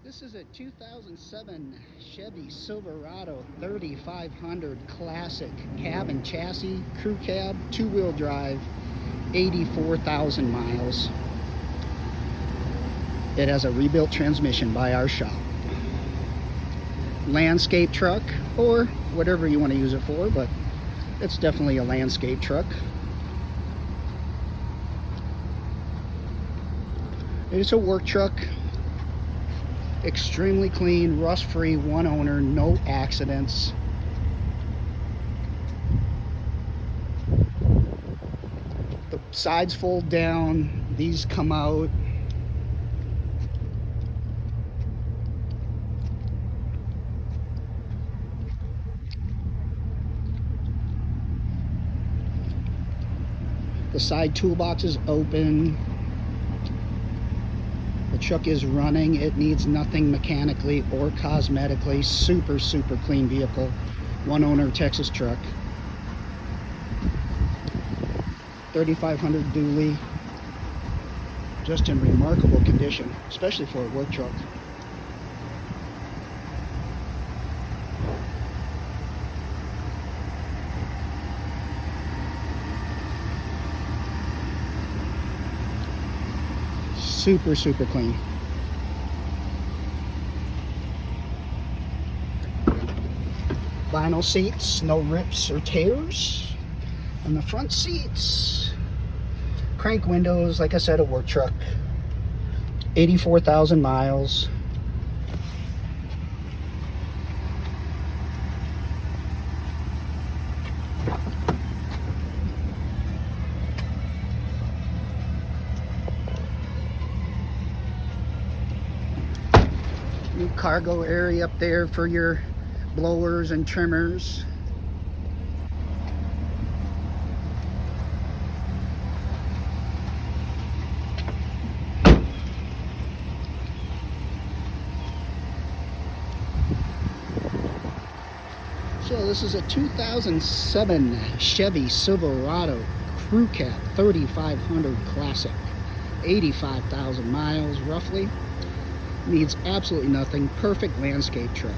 This is a 2007 Chevy Silverado 3500 Classic cab and chassis, crew cab, two-wheel drive, 84,000 miles. It has a rebuilt transmission by our shop. Landscape truck, or whatever you want to use it for, but it's definitely a landscape truck. It's a work truck. Extremely clean, rust-free, one owner, no accidents. The sides fold down, these come out. The side toolbox is open. The truck is running. It needs nothing mechanically or cosmetically. Super clean vehicle. One owner Texas truck. 3500 dually. Just in remarkable condition, especially for a work truck. Super clean. Vinyl seats, no rips or tears. On the front seats, crank windows, like I said, a work truck. 84,000 miles. New cargo area up there for your blowers and trimmers. So this is a 2007 Chevy Silverado Crew Cab 3500 Classic. 85,000 miles roughly. Needs absolutely nothing. Perfect landscape truck.